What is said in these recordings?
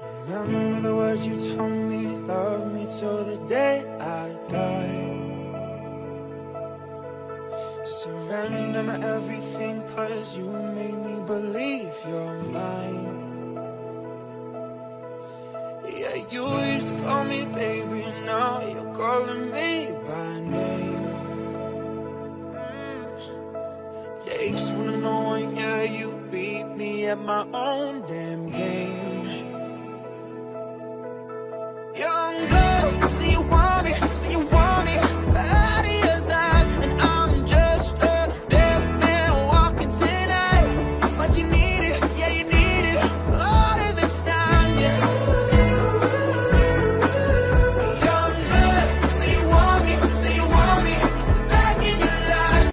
Remember the words you told me, love me till the day I die. Surrender my everything, 'cause you made me believe you're mine. Yeah, you used to call me baby, now you're calling me by name. Takes one to know one, yeah, you beat me at my own damn game. Young blood, say you want me, say you want me out of your life, and I'm just a dead man walking tonight. But you need it, yeah, you need it all of the time, yeah. Young blood, say you want me back in your life.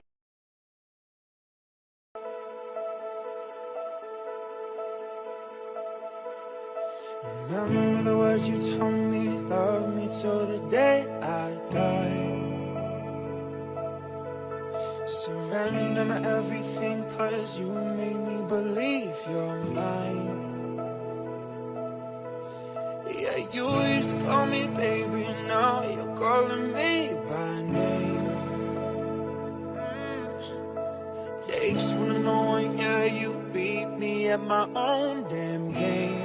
Remember the words you told me, love me till the day I die. Surrender my everything, 'cause you made me believe you're mine. Yeah, you used to call me baby, now you're calling me by name. Takes one to know one, yeah, you beat me at my own damn game.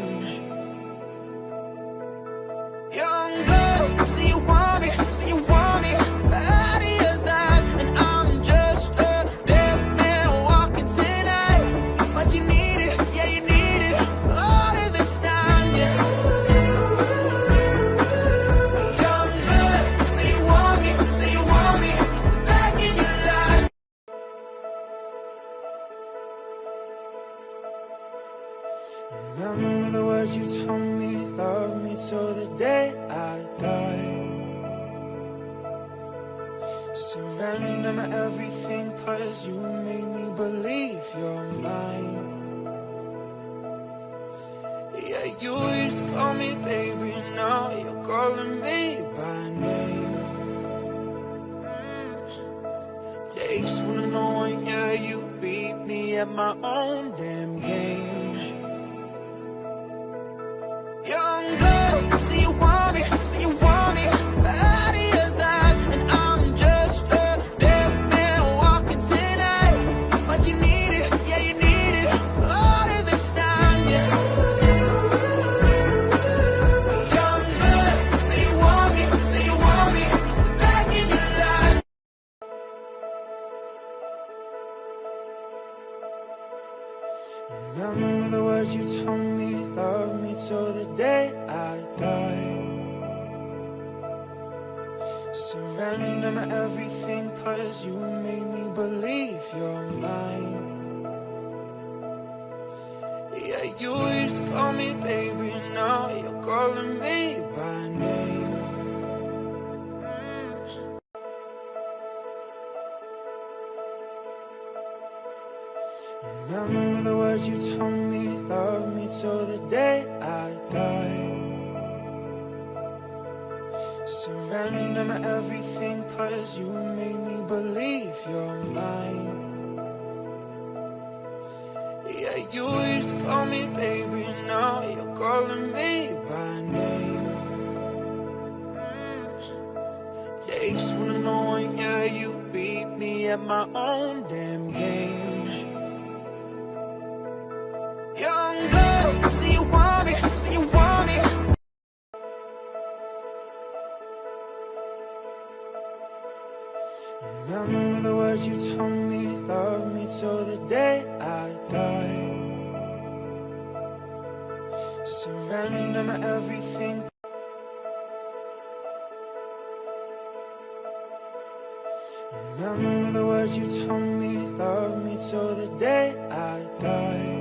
Young blood, say you want me out of your life, and I'm just a dead man walking tonight. But you need it, yeah, you need it all of the time, yeah. Young blood, say you want me back in your life. Remember the words you told me, love me till the day I die. Surrender my everything, 'cause you made me believe you're mine. Yeah, you used to call me baby, now you're calling me by name. Takes one to know one, yeah, you beat me at my own damn game. Young blood, say you want me out of your life, and I'm just a dead man walking tonight. But you need it, yeah, you need it all of the time, yeah. Young blood, say you want me back in your life. Remember the words you told me, love me till the day I die. Surrender my everything, 'cause you made me believe you're mine. Yeah, you used to call me baby, now you're calling me by name. Remember the words you told me, love me till the day I die. Surrender my everything, 'cause you made me believe you're mine. Yeah, you used to call me baby, now you're calling me by name. Takes one to know one, yeah, you beat me at my own damn game. Young blood, say you want me Remember the words you told me, love me till the day I die. Surrender my everything. Remember the words you told me, love me till the day I die.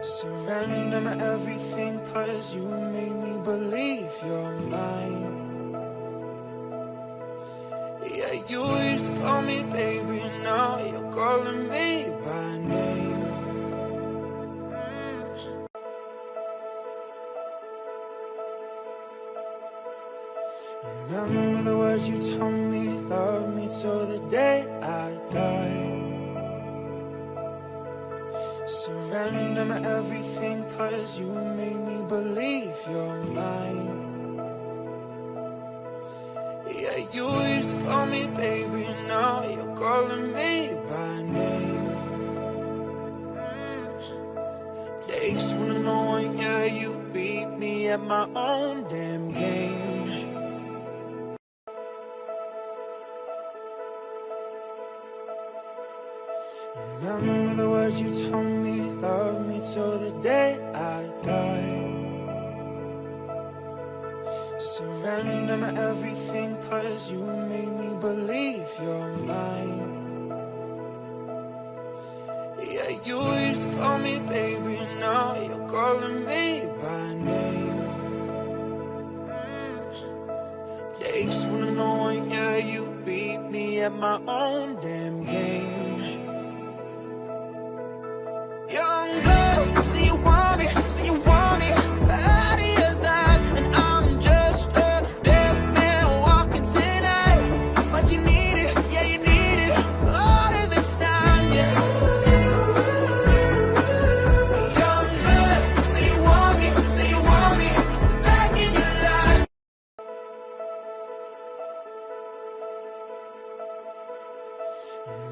Surrender my everything, 'cause you made me believe you're mine. Yeah, you used to call me baby, now you're calling me by name. Remember the words you told me, love me till the day I die. Surrender my everything, 'cause you made me believe you're mine. Yeah, you used to call me baby, now you're calling me by name. Takes one to know one, yeah, you beat me at my own damn game. Remember the words you told me, love me till the day I die. Surrender my everything, 'cause you made me believe you're mine. Yeah, you used to call me baby, now you're calling me by name. Takes one to know one, yeah, you beat me at my own damn game. Young blood, say you want me, say you want me, out of your life, and I'm just a dead man walking tonight. But you need it, yeah, you need it, all of the time, yeah. Young blood, say you want me, back in your life.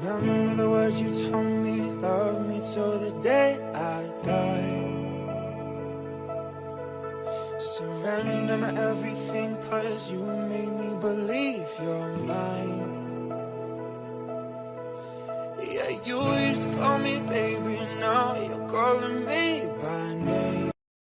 Remember the words you told me, love me till the day I die. Surrender my everything, 'cause you made me believe you're mine. Yeah, you used to call me baby, now you're calling me by name.